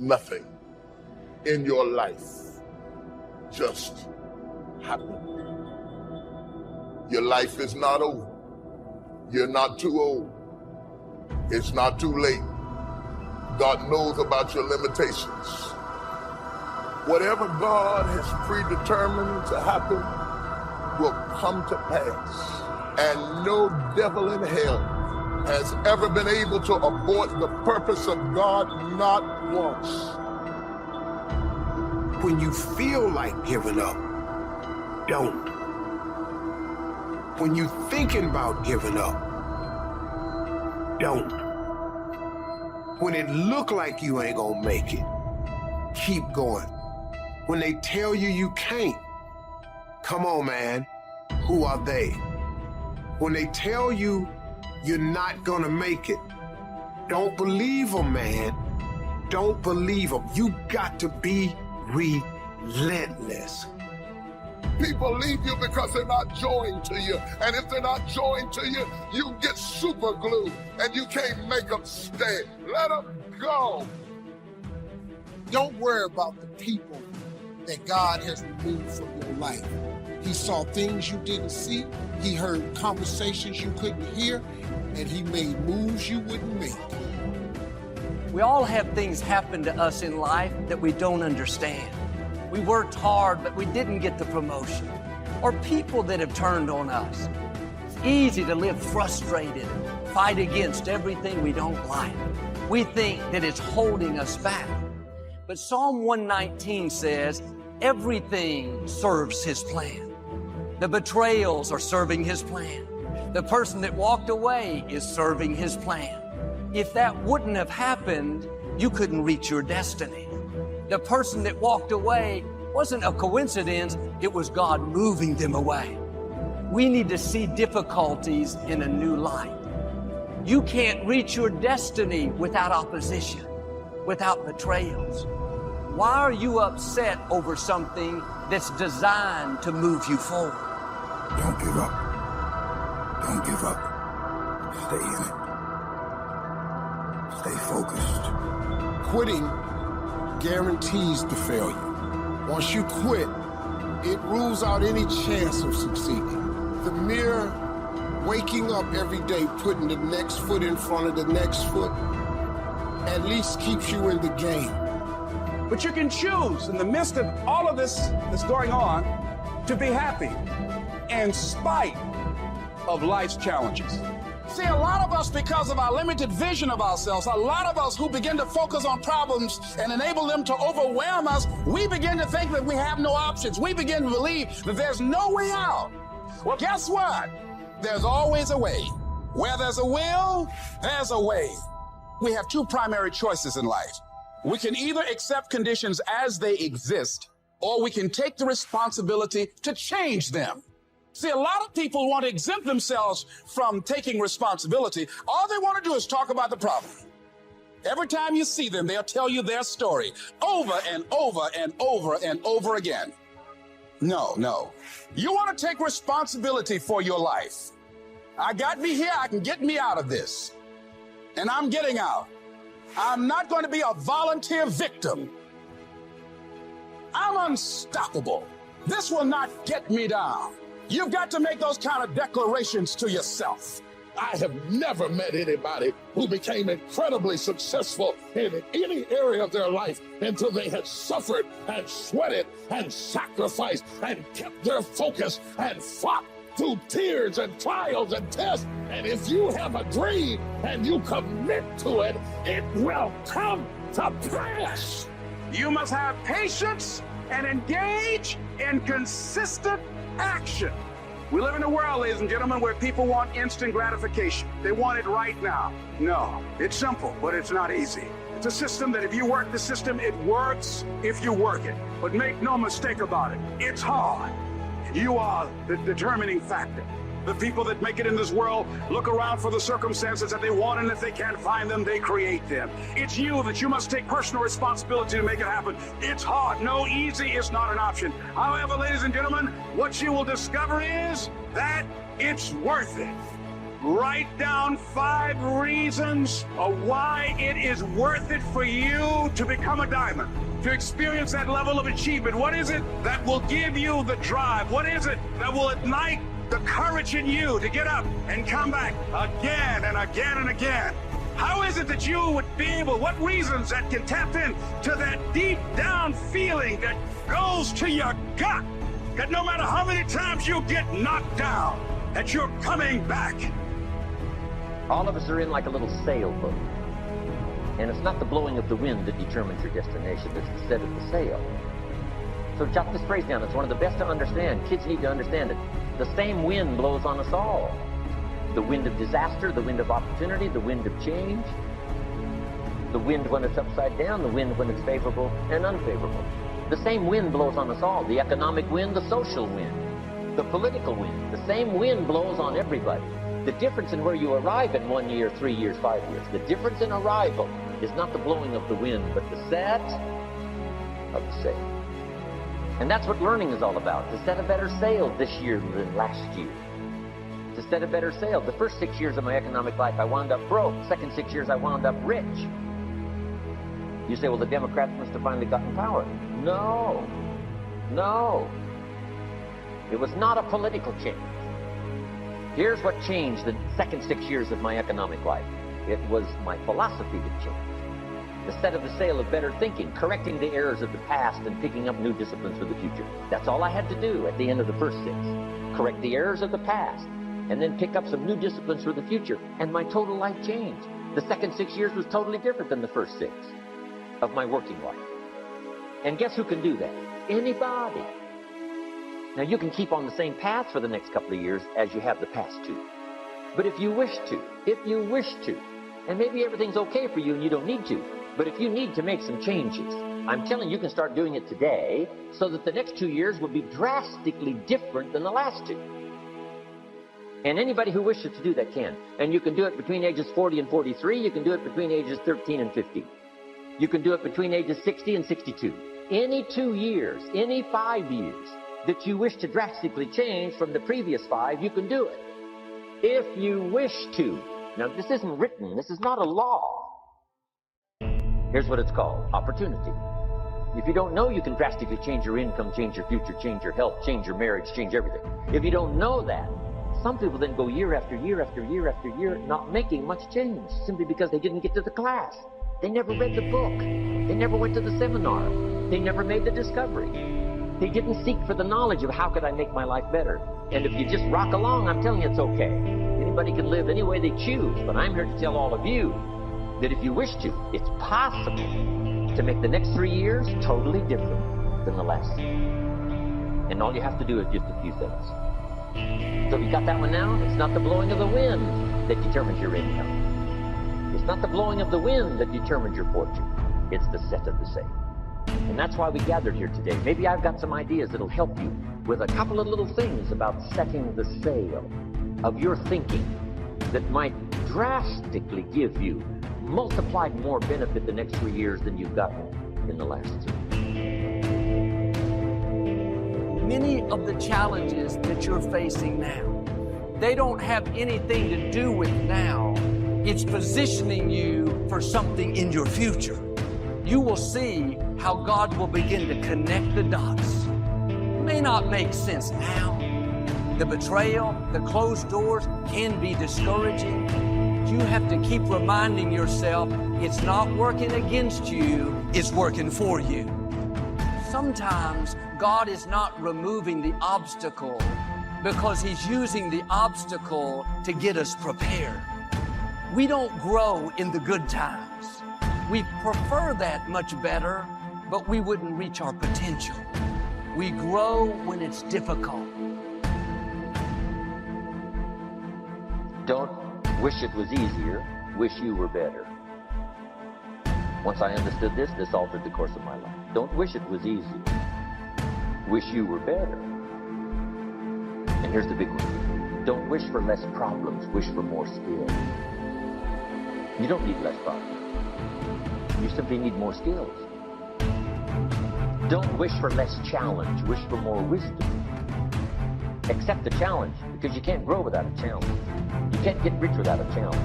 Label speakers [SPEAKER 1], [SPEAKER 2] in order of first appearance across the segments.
[SPEAKER 1] Nothing in your life just happened. Your life is not over. You're not too old. It's not too late. God knows about your limitations. Whatever God has predetermined to happen will come to pass. And no devil in hell has ever been able to abort the purpose of God, not once.
[SPEAKER 2] When you feel like giving up, don't. When you're thinking about giving up, don't. When it look like you ain't gonna make it, keep going. When they tell you you can't, come on, man, who are they? When they tell you you're not gonna make it, don't believe them, man. Don't believe them. You got to be relentless.
[SPEAKER 1] People leave you because they're not joined to you. And if they're not joined to you, you get super glue and you can't make them stay. Let them go.
[SPEAKER 3] Don't worry about the people that God has removed from your life. He saw things you didn't see. He heard conversations you couldn't hear. And he made moves you wouldn't make.
[SPEAKER 4] We all have things happen to us in life that we don't understand. We worked hard, but we didn't get the promotion. Or people that have turned on us. It's easy to live frustrated, fight against everything we don't like. We think that it's holding us back. But Psalm 119 says, everything serves his plan. The betrayals are serving his plan. The person that walked away is serving his plan. If that wouldn't have happened, you couldn't reach your destiny. The person that walked away wasn't a coincidence, it was God moving them away. We need to see difficulties in a new light. You can't reach your destiny without opposition, without betrayals. Why are you upset over something that's designed to move you forward?
[SPEAKER 5] Don't give up. Don't give up. Stay in it. Stay focused.
[SPEAKER 3] Quitting guarantees the failure. Once you quit, it rules out any chance of succeeding. The mere waking up every day, putting the next foot in front of the next foot, at least keeps you in the game.
[SPEAKER 6] But you can choose, in the midst of all of this that's going on, to be happy in spite of life's challenges. See, a lot of us, because of our limited vision of ourselves, a lot of us who begin to focus on problems and enable them to overwhelm us, we begin to think that we have no options. We begin to believe that there's no way out. Well, guess what? There's always a way. Where there's a will, there's a way. We have two primary choices in life. We can either accept conditions as they exist, or we can take the responsibility to change them. See, a lot of people want to exempt themselves from taking responsibility. All they want to do is talk about the problem. Every time you see them, they'll tell you their story over and over and over and over again. No. You want to take responsibility for your life. I got me here, I can get me out of this. And I'm getting out. I'm not going to be a volunteer victim. I'm unstoppable. This will not get me down. You've got to make those kind of declarations to yourself.
[SPEAKER 1] I have never met anybody who became incredibly successful in any area of their life until they had suffered and sweated and sacrificed and kept their focus and fought through tears and trials and tests. And if you have a dream and you commit to it, it will come to pass.
[SPEAKER 6] You must have patience and engage in consistent action. We live in a world, ladies and gentlemen, where people want instant gratification. They want it right now. No, it's simple, but it's not easy. It's a system that if you work the system, it works if you work it. But make no mistake about it, it's hard. You are the determining factor. The people that make it in this world look around for the circumstances that they want, and if they can't find them, they create them. It's you that you must take personal responsibility to make it happen. It's hard. No, easy is not an option. However, ladies and gentlemen, what you will discover is that it's worth it. Write down 5 reasons of why it is worth it for you to become a diamond, to experience that level of achievement. What is it that will give you the drive? What is it that will ignite the courage in you to get up and come back again and again and again? How is it that you would be able, what reasons that can tap in to that deep down feeling that goes to your gut, that no matter how many times you get knocked down, that you're coming back?
[SPEAKER 7] All of us are in like a little sailboat. And it's not the blowing of the wind that determines your destination, it's the set of the sail. So jot this phrase down, it's one of the best to understand. Kids need to understand it. The same wind blows on us all. The wind of disaster, the wind of opportunity, the wind of change. The wind when it's upside down, the wind when it's favorable and unfavorable. The same wind blows on us all. The economic wind, the social wind, the political wind. The same wind blows on everybody. The difference in where you arrive in 1 year, 3 years, 5 years, the difference in arrival is not the blowing of the wind, but the set of the sail. And that's what learning is all about, to set a better sail this year than last year. To set a better sail. The first 6 years of my economic life, I wound up broke. Second 6 years, I wound up rich. You say, well, the Democrats must have finally gotten power. No. No. It was not a political change. Here's what changed the second 6 years of my economic life. It was my philosophy that changed. The set of the sail of better thinking, correcting the errors of the past and picking up new disciplines for the future. That's all I had to do at the end of the first 6. Correct the errors of the past and then pick up some new disciplines for the future. And my total life changed. The second 6 years was totally different than the first 6 of my working life. And guess who can do that? Anybody. Now, you can keep on the same path for the next couple of years as you have the past 2. But if you wish to, and maybe everything's okay for you and you don't need to, but if you need to make some changes, I'm telling you, you can start doing it today so that the next 2 years will be drastically different than the last 2. And anybody who wishes to do that can. And you can do it between ages 40 and 43. You can do it between ages 13 and 15. You can do it between ages 60 and 62. Any 2 years, any 5 years that you wish to drastically change from the previous 5, you can do it. If you wish to. Now, this isn't written. This is not a law. Here's what it's called. Opportunity. If you don't know you can drastically change your income, change your future, change your health, change your marriage, change everything. If you don't know that, some people then go year after year after year after year not making much change simply because they didn't get to the class. They never read the book. They never went to the seminar. They never made the discovery. They didn't seek for the knowledge of how could I make my life better. And if you just rock along, I'm telling you it's okay. Anybody can live any way they choose, but I'm here to tell all of you that if you wish to, it's possible to make the next 3 years totally different than the last 3. And all you have to do is just a few things. So if you got that one now, it's not the blowing of the wind that determines your income. It's not the blowing of the wind that determines your fortune. It's the set of the sail. And that's why we gathered here today. Maybe I've got some ideas that'll help you with a couple of little things about setting the sail of your thinking that might drastically give you multiplied more benefit the next 3 years than you've gotten in the last 3.
[SPEAKER 4] Many of the challenges that you're facing now, they don't have anything to do with now. It's positioning you for something in your future. You will see how God will begin to connect the dots. It may not make sense now. The betrayal, the closed doors can be discouraging. You have to keep reminding yourself it's not working against you, it's working for you. Sometimes God is not removing the obstacle because He's using the obstacle to get us prepared. We don't grow in the good times. We prefer that much better, but we wouldn't reach our potential. We grow when it's difficult.
[SPEAKER 7] Don't wish it was easier, wish you were better. Once I understood this, this altered the course of my life. Don't wish it was easier, wish you were better. And here's the big one. Don't wish for less problems, wish for more skills. You don't need less problems. You simply need more skills. Don't wish for less challenge, wish for more wisdom. Accept the challenge, because you can't grow without a challenge. You can't get rich without a challenge.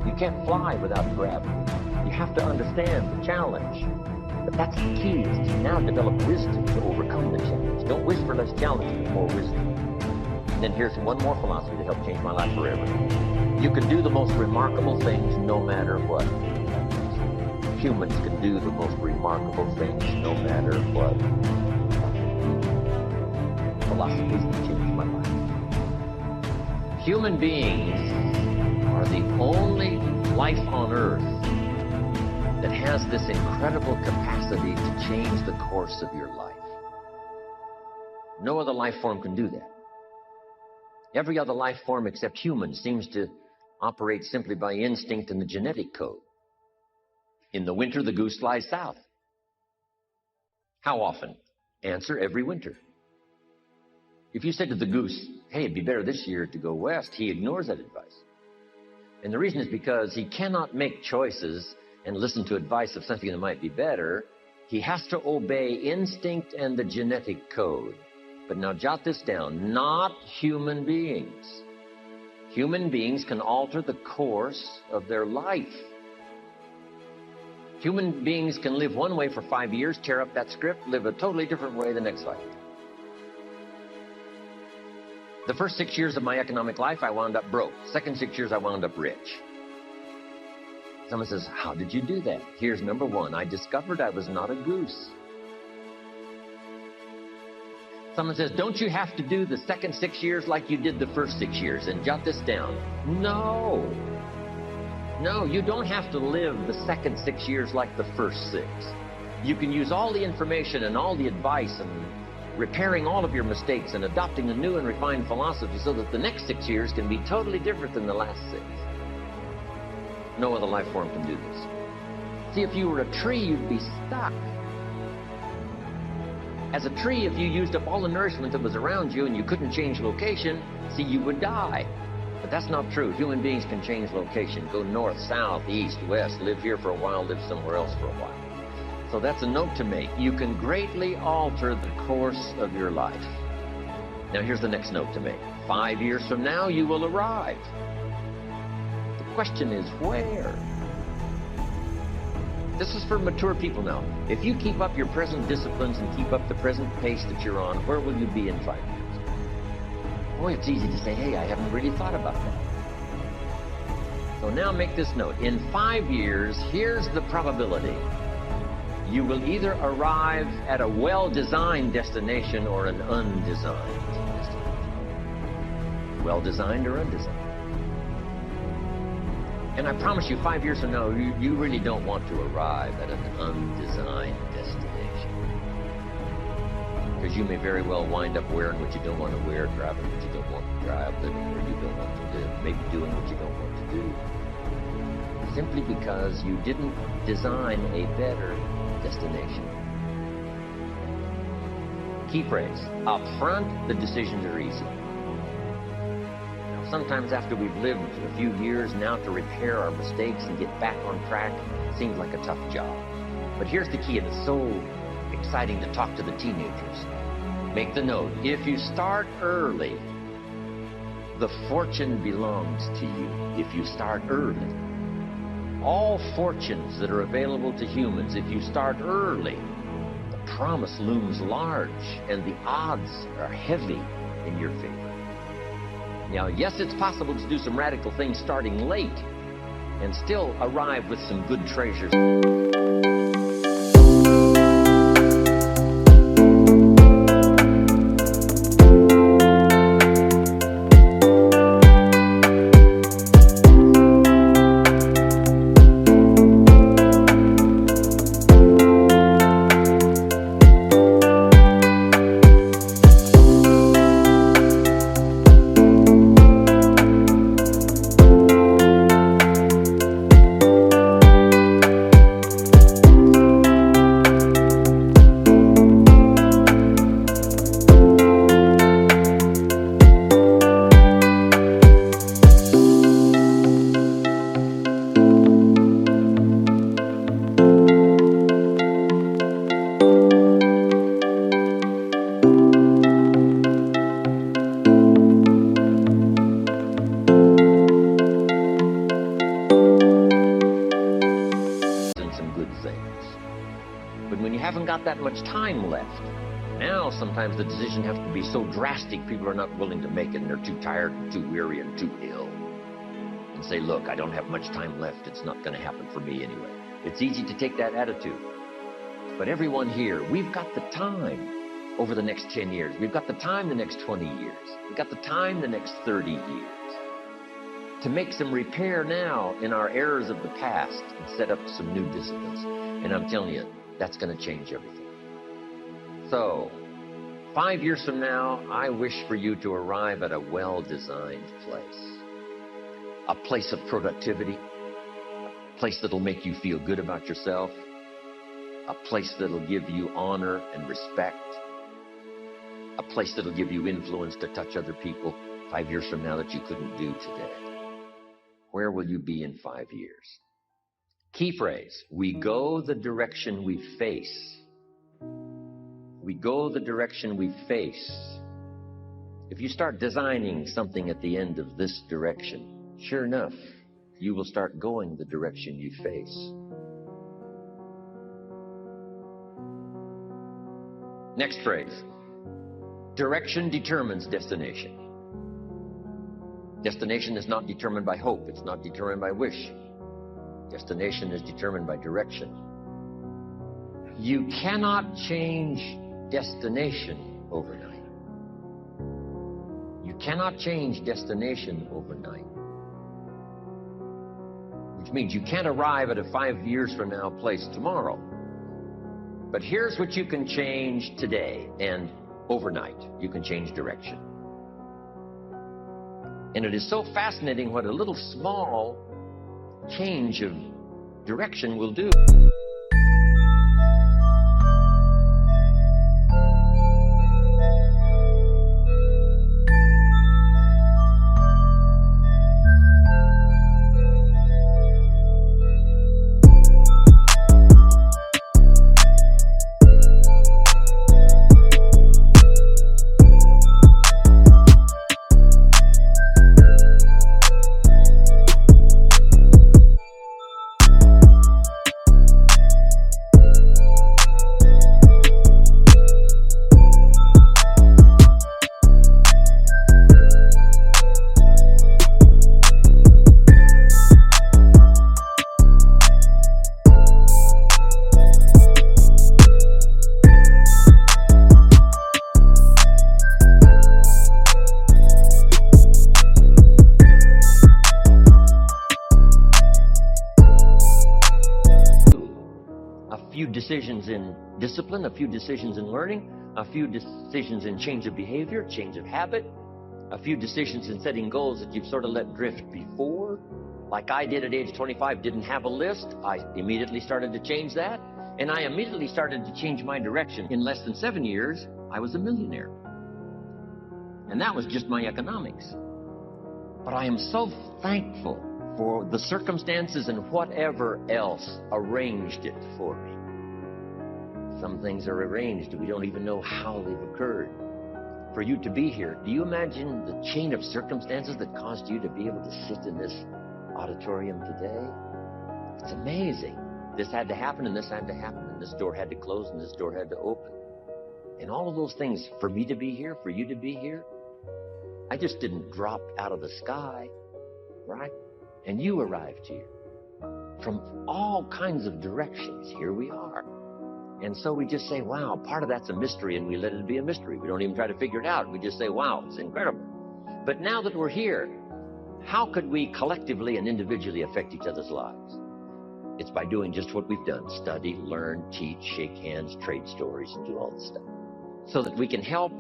[SPEAKER 7] You can't fly without gravity. You have to understand the challenge. But that's the key, is to now develop wisdom to overcome the challenge. Don't wish for less challenge, but more wisdom. And then here's one more philosophy to help change my life forever. You can do the most remarkable things no matter what. Humans can do the most remarkable things no matter what. Philosophies that changed my life. Human beings are the only life on earth that has this incredible capacity to change the course of your life. No other life form can do that. Every other life form except humans seems to operate simply by instinct and the genetic code. In the winter, the goose flies south. How often? Answer, every winter. If you said to the goose, hey, it'd be better this year to go west, he ignores that advice. And the reason is because he cannot make choices and listen to advice of something that might be better. He has to obey instinct and the genetic code. But now jot this down, not human beings. Human beings can alter the course of their life. Human beings can live one way for 5 years, tear up that script, live a totally different way the next 5 years. The first 6 years of my economic life, I wound up broke. Second 6 years, I wound up rich. Someone says, how did you do that? Here's number one. I discovered I was not a goose. Someone says, don't you have to do the second 6 years like you did the first 6 years? And jot this down. No. No, you don't have to live the second 6 years like the first 6. You can use all the information and all the advice and repairing all of your mistakes and adopting a new and refined philosophy so that the next 6 years can be totally different than the last 6. No other life form can do this. See, if you were a tree, you'd be stuck. As a tree, if you used up all the nourishment that was around you and you couldn't change location, see, you would die. But that's not true. Human beings can change location, go north, south, east, west, live here for a while, live somewhere else for a while. So that's a note to make. You can greatly alter the course of your life. Now here's the next note to make. 5 years from now, you will arrive. The question is, where? This is for mature people now. If you keep up your present disciplines and keep up the present pace that you're on, where will you be in 5 years? Boy, it's easy to say, hey, I haven't really thought about that. So now make this note. In 5 years, here's the probability. You will either arrive at a well-designed destination or an undesigned destination. Well-designed or undesigned. And I promise you, 5 years from now, you really don't want to arrive at an undesigned destination. Because you may very well wind up wearing what you don't want to wear, driving what you don't want to drive, living where you don't want to live, maybe doing what you don't want to do. Simply because you didn't design a better destination. Key phrase, up front, the decisions are easy. Now, sometimes after we've lived a few years now to repair our mistakes and get back on track, seems like a tough job. But here's the key, and it's so exciting to talk to the teenagers. Make the note, if you start early, the fortune belongs to you. If you start early. All fortunes that are available to humans, if you start early, the promise looms large and the odds are heavy in your favor. Now, yes, it's possible to do some radical things starting late and still arrive with some good treasures. haven't got that much time left. Now, sometimes the decision has to be so drastic, people are not willing to make it, and they're too tired and too weary and too ill. And say, look, I don't have much time left. It's not going to happen for me anyway. It's easy to take that attitude. But everyone here, we've got the time over the next 10 years. We've got the time the next 20 years. We've got the time the next 30 years to make some repair now in our errors of the past and set up some new disciplines. And I'm telling you, that's going to change everything. So, 5 years from now, I wish for you to arrive at a well-designed place. A place of productivity, a place that'll make you feel good about yourself, a place that'll give you honor and respect, a place that'll give you influence to touch other people 5 years from now that you couldn't do today. Where will you be in 5 years? Key phrase, we go the direction we face. We go the direction we face. If you start designing something at the end of this direction, sure enough, you will start going the direction you face. Next phrase. Direction determines destination. Destination is not determined by hope. It's not determined by wish. Destination is determined by direction. You cannot change destination overnight. You cannot change destination overnight. Which means you can't arrive at a 5 years from now place tomorrow. But here's what you can change today and overnight. You can change direction. And it is so fascinating what a little small change of direction will do. Decisions in discipline, a few decisions in learning, a few decisions in change of behavior, change of habit, a few decisions in setting goals that you've sort of let drift before. Like I did at age 25, didn't have a list. I immediately started to change that. And I immediately started to change my direction. In less than 7 years, I was a millionaire. And that was just my economics. But I am so thankful for the circumstances and whatever else arranged it for me. Some things are arranged. We don't even know how they've occurred. For you to be here, do you imagine the chain of circumstances that caused you to be able to sit in this auditorium today? It's amazing. This had to happen, and this had to happen, and this door had to close, and this door had to open. And all of those things, for me to be here, for you to be here, I just didn't drop out of the sky, right? And you arrived here. From all kinds of directions, here we are. And so we just say, wow, part of that's a mystery, and we let it be a mystery. We don't even try to figure it out. We just say, wow, it's incredible. But now that we're here, how could we collectively and individually affect each other's lives? It's by doing just what we've done. Study, learn, teach, shake hands, trade stories, and do all this stuff. So that we can help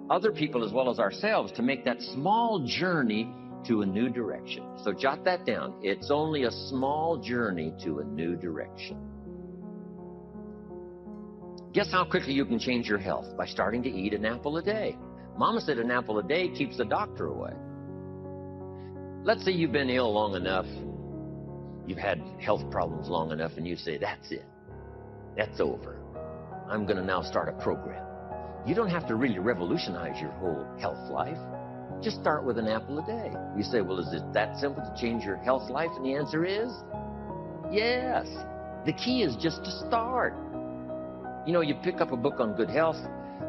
[SPEAKER 7] other people as well as ourselves to make that small journey to a new direction. So jot that down. It's only a small journey to a new direction. Guess how quickly you can change your health? By starting to eat an apple a day. Mama said an apple a day keeps the doctor away. Let's say you've been ill long enough, you've had health problems long enough, and you say, that's it. That's over. I'm going to now start a program. You don't have to really revolutionize your whole health life. Just start with an apple a day. You say, well, is it that simple to change your health life? And the answer is, yes. The key is just to start. You know, you pick up a book on good health,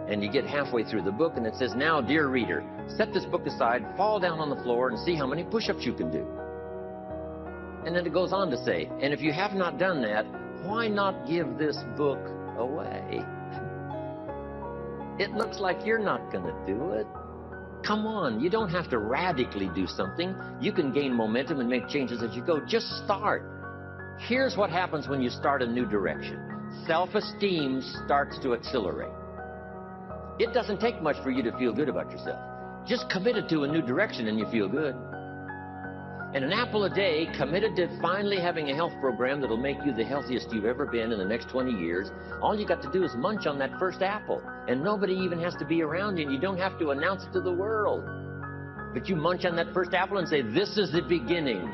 [SPEAKER 7] and you get halfway through the book, and it says, now, dear reader, set this book aside, fall down on the floor, and see how many push-ups you can do. And then it goes on to say, and if you have not done that, why not give this book away? It looks like you're not going to do it. Come on, you don't have to radically do something. You can gain momentum and make changes as you go. Just start. Here's what happens when you start a new direction. Self-esteem starts to accelerate. It doesn't take much for you to feel good about yourself. Just commit it to a new direction and you feel good. And an apple a day, committed to finally having a health program that'll make you the healthiest you've ever been in the next 20 years, all you got to do is munch on that first apple. And nobody even has to be around you, and you don't have to announce it to the world. But you munch on that first apple and say, this is the beginning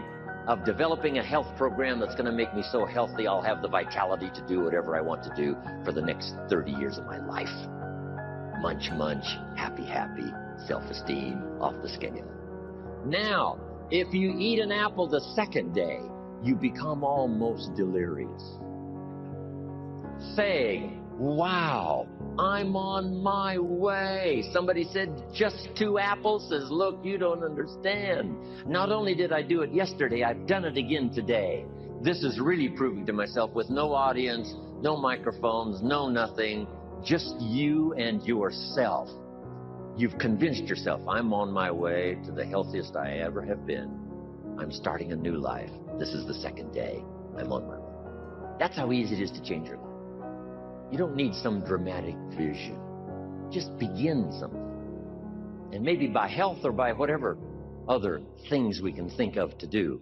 [SPEAKER 7] of developing a health program that's going to make me so healthy I'll have the vitality to do whatever I want to do for the next 30 years of my life. Munch, munch, happy, happy, self-esteem off the scale. Now, if you eat an apple the second day, you become almost delirious, saying, wow, I'm on my way. Somebody said, just 2 apples? Says, look, you don't understand. Not only did I do it yesterday, I've done it again today. This is really proving to myself with no audience, no microphones, no nothing, just you and yourself. You've convinced yourself, I'm on my way to the healthiest I ever have been. I'm starting a new life. This is the second day. I'm on my way. That's how easy it is to change your life. You don't need some dramatic vision. Just begin something. And maybe by health or by whatever other things we can think of to do,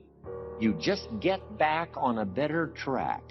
[SPEAKER 7] you just get back on a better track.